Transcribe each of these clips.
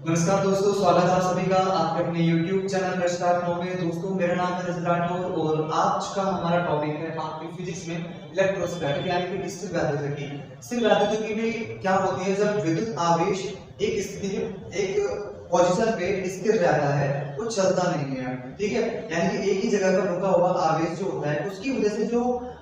नमस्कार दोस्तों, स्वागत है आप सभी का आपके अपने YouTube चैनल रजत में। दोस्तों मेरा नाम है रजत राठौर और आज का हमारा टॉपिक है आपकी फिजिक्स में इलेक्ट्रोस्टैटिक यानी कि स्थिर वैद्युतिकी। स्थिर वैद्युतिकी में क्या होती है, जब विद्युत आवेश एक स्थिति एक पोजीशन पे स्थिर रहता है, वो चलता नहीं है, ठीक है। यानी कि एक ही जगह पर रुका हुआ आवेश जो होता है उसकी वजह से जो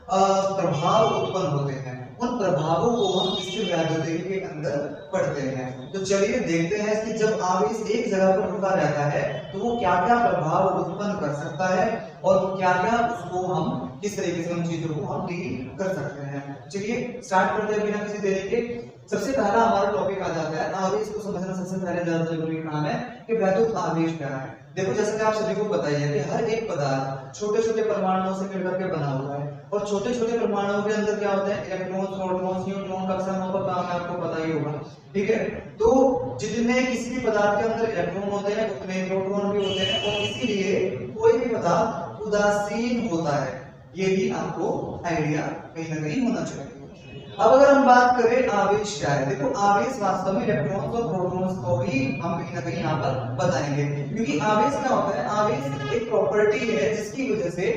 प्रभाव उत्पन्न होते हैं, उन प्रभावों को हम स्थिर वैद्युतिकी के अंदर पढ़ते हैं। तो चलिए देखते हैं कि जब आवेश एक जगह पर रुका रहता है तो वो क्या क्या प्रभाव उत्पन्न कर सकता है और क्या क्या उसको हम किस तरीके से उन चीजों को हम डील कर सकते हैं। चलिए स्टार्ट करते हैं बिना किसी देरी के। सबसे पहला हमारा टॉपिक आ जाता है आवेश को समझना। सबसे पहले ज्यादा जरूरी काम है कि वैद्युत आवेश क्या है। देखो जैसे कि आप सभी को पता ही है कि हर एक पदार्थ छोटे छोटे परमाणुओं से मिलकर के बना हुआ है और छोटे छोटे परमाणुओं के अंदर क्या होता है, इलेक्ट्रॉन, प्रोटॉन, न्यूट्रॉन का अक्सर होता काम है, आपको पता ही होगा, ठीक है। तो जितने किसी भी पदार्थ के अंदर इलेक्ट्रॉन होते हैं उतने प्रोटॉन भी होते हैं और इसीलिए कोई भी पदार्थ उदासीन होता है, ये भी आपको आइडिया कहीं ना कहीं होना चाहिए। अब अगर हम बात करें आवेश क्या है, देखो आवेश वास्तव में इलेक्ट्रॉन्स और प्रोटॉन्स को ही हम कहीं ना कहीं यहाँ पर बताएंगे, क्योंकि आवेश क्या होता है, आवेश एक प्रॉपर्टी है जिसकी वजह से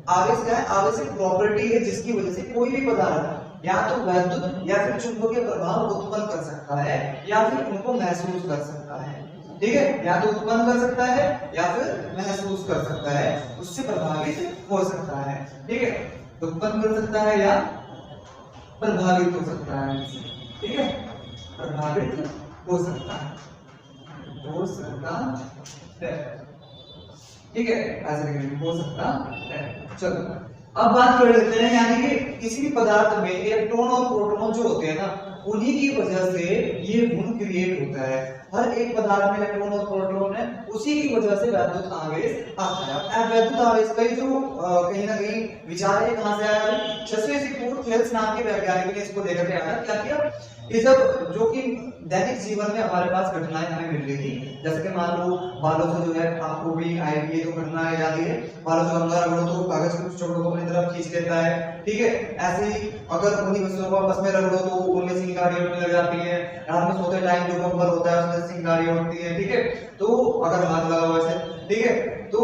आवेश क्या है, आवेश एक प्रॉपर्टी है जिसकी वजह से कोई भी पदार्थ या तो वैद्युत या फिर चुंबकीय प्रभाव उत्पन्न कर सकता है या फिर उनको महसूस कर सकता है, ठीक है। या तो उत्पन्न कर सकता है या फिर महसूस कर सकता है, उससे प्रभावित हो सकता है, ठीक है। उत्पन्न कर सकता है या प्रभावित हो सकता है, ठीक है, प्रभावित हो सकता है, ठीक है, ऐसे हो सकता है। चलो अब बात कर लेते हैं, यानी कि किसी भी पदार्थ में इलेक्ट्रॉन और प्रोटॉन जो होते हैं ना, उन्हीं की वजह से ये गुण क्रिएट होता है। हर एक पदार्थ में इलेक्ट्रॉन और प्रोटॉन है, उसी की वजह से वैद्युत आवेश आता है। अब वैद्युत आवेश का जो कहीं ना कहीं विचार है, कहां से आया, थेल्स नाम के वैज्ञानिक ने इसको लेकर के आया। क्या किया, ये सब जो कि दैनिक जीवन में हमारे पास घटनाएं हमें मिल रही थी, जैसे कि मान लो बालों से जो है, आपको भी आएगी तो घटनाएं याद है, बालों से अंदर रगड़ो तो कागज के कुछ टुकड़ों को अपनी तरफ खींच लेता है, ठीक है। ऐसे ही अगर उन्हीं वस्तुओं को आपस में रगड़ो तो उनमें चिंगारी उठने लग जाती है। रात में सोते टाइम जो कंबल होता है उसमें चिंगारी उठती है, ठीक है। तो अगर हाथ लगा हुआ है, ठीक है, तो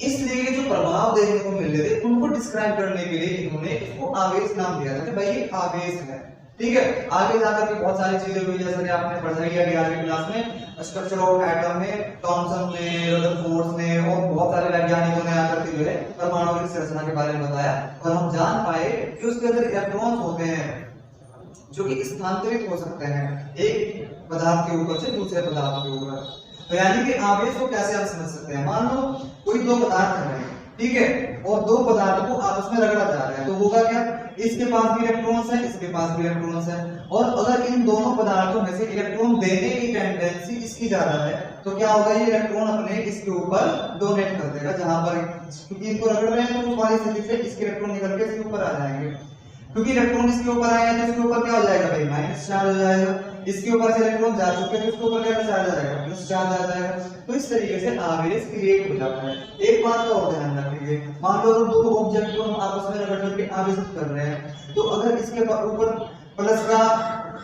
इसलिए जो प्रभाव देखने को मिल रहे थे उनको डिस्क्राइब करने के लिए इन्होंने इसको आवेश नाम दिया था कि भाई ये आवेश है, ठीक है। आगे जाकर के बहुत सारी चीजें हुई, जैसे कि आपने पढ़ाई किया 11वीं क्लास में स्ट्रक्चर ऑफ एटम में थॉमसन ने, रदरफोर्ड ने और बहुत सारे वैज्ञानिकों ने आकर के जो है परमाणु की संरचना के बारे में बताया और हम जान पाए कि उसके अंदर इलेक्ट्रॉन्स होते हैं जो कि स्थानांतरित हो सकते हैं एक पदार्थ के ऊपर से दूसरे पदार्थ के ऊपर। तो यानी कि आवेश को कैसे हम समझ सकते हैं, मान लो कोई दो पदार्थ है, ठीक है, और दो पदार्थों को आपस में रगड़ा जा रहा है, तो होगा क्या, इसके पास भी इलेक्ट्रॉन्स है, इसके पास भी इलेक्ट्रॉन्स है, और अगर इन दोनों पदार्थों में से इलेक्ट्रॉन देने की टेंडेंसी इसकी ज्यादा है तो क्या होगा, ये इलेक्ट्रॉन अपने इसके ऊपर डोनेट कर देगा, जहां पर क्योंकि इनको रगड़ रहे हैं तो उस वाली स्थिति से इसके इलेक्ट्रॉन निकल के इसके ऊपर आ जाएंगे, क्योंकि इलेक्ट्रॉन इसके ऊपर आया तो इसके ऊपर क्या हो जाएगा भाई, माइनस चार्ज हो जाएगा। इसके ऊपर से इलेक्ट्रॉन जा चुके हैं, इसके ऊपर क्या चार्ज आ जाएगा, प्लस चार्ज आ जाएगा। तो इस तरीके से आवेश क्रिएट हो जाता है। एक बात का और ध्यान रखिए, मान लो दो ऑब्जेक्ट को हम आपस में रगड़ करके आवेशित कर रहे हैं, तो अगर इसके ऊपर प्लस का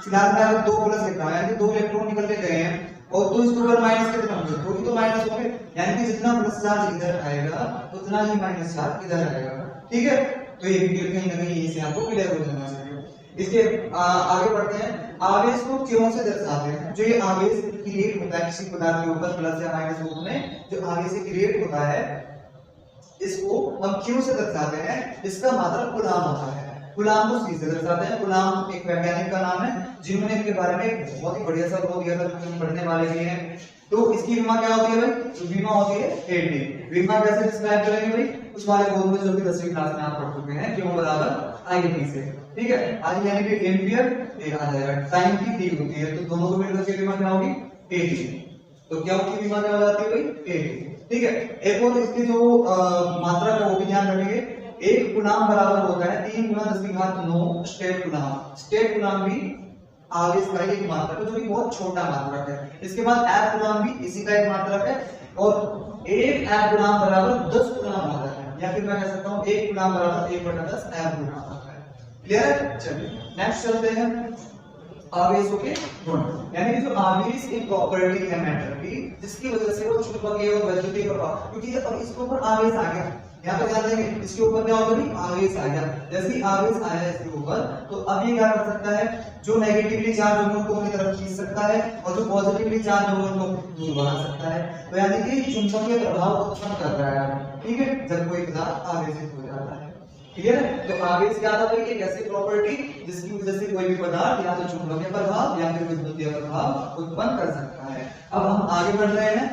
फिलहाल में अगर दो प्लस लिखा है, यानी दो इलेक्ट्रॉन निकल के गए हैं और दो इसके ऊपर माइनस कितना होंगे, दो ही तो माइनस होंगे, यानी कि जितना प्लस चार्ज इधर आएगा उतना ही माइनस चार्ज इधर आएगा, ठीक है। तो ये वीडियो कहीं ना कहीं इसे आपको क्लियर हो जाना चाहिए। इसके आगे बढ़ते हैं, आवेश को क्यों से दर्शाते हैं। जो ये आवेश क्रिएट होता है किसी पदार्थ के ऊपर प्लस या माइनस रूप में, जो आवेश क्रिएट होता है इसको हम क्यों से दर्शाते हैं, इसका मतलब कूलाम होता है। कूलाम को सी से दर्शाते हैं। कूलाम एक वैज्ञानिक का नाम है जिन्होंने इनके बारे में एक बहुत ही बढ़िया सा शोध दिया था जो हम पढ़ने वाले भी हैं। तो इसकी विमा क्या होती है भाई, तो विमा होती है AD। विमा कैसे डिस्क्राइब करेंगे भाई, उस वाले बोर्ड में जो कि 10वीं क्लास में आप पढ़ चुके हैं, क्यों बराबर IT से, ठीक है। आई यानी कि एम्पियर, एक आ जाएगा टाइम की टी होती है, तो दोनों को मिलकर के विमा क्या होगी, AD। तो क्या की विमा क्या हो जाती है भाई, AD, ठीक है। एक और इसकी जो मात्रा का वो भी ध्यान रखिए, एक कूलाम बराबर होता है 3 × 10⁹ स्टेट कूलाम। स्टेट कूलाम भी आवेश का एक मात्रक है जो कि बहुत छोटा मात्रक है। इसके बाद एफ कूलाम भी इसी का एक मात्रक है और एक एफ कूलाम बराबर 10 कूलाम मात्रक है, या फिर मैं कह सकता हूं 1 कूलाम बराबर 1/10 एफ कूलाम है। क्लियर है। चलिए नेक्स्ट चलते हैं। आवेशों के गुण, यानी कि जो आवेश एक प्रॉपर्टी है मैटर की, जिसकी वजह से वो चुंबकीय और वैद्युतीय प्रभाव, क्योंकि अब इसके ऊपर आवेश आ गया, यहाँ पे ध्यान देंगे, इसके ऊपर क्या होगा, आवेश आ गया। जैसे ही आवेश आया इसके ऊपर, तो अब ये क्या कर सकता है, जो नेगेटिवली चार्ज होगा उनको अपनी तरफ खींच सकता है, और जो पॉजिटिवली चार्ज होगा उनको दूर बढ़ा सकता है। तो यानी कि चुंबकीय प्रभाव उत्पन्न कर रहा है, ठीक है, जब कोई पदार्थ आवेशित हो जाता है। क्लियर है? तो आवेश क्या था भाई, एक ऐसी प्रॉपर्टी जिसकी वजह से कोई भी पदार्थ या तो चुंबकीय प्रभाव या फिर विद्युतीय प्रभाव उत्पन्न कर सकता है। अब हम आगे बढ़ रहे हैं।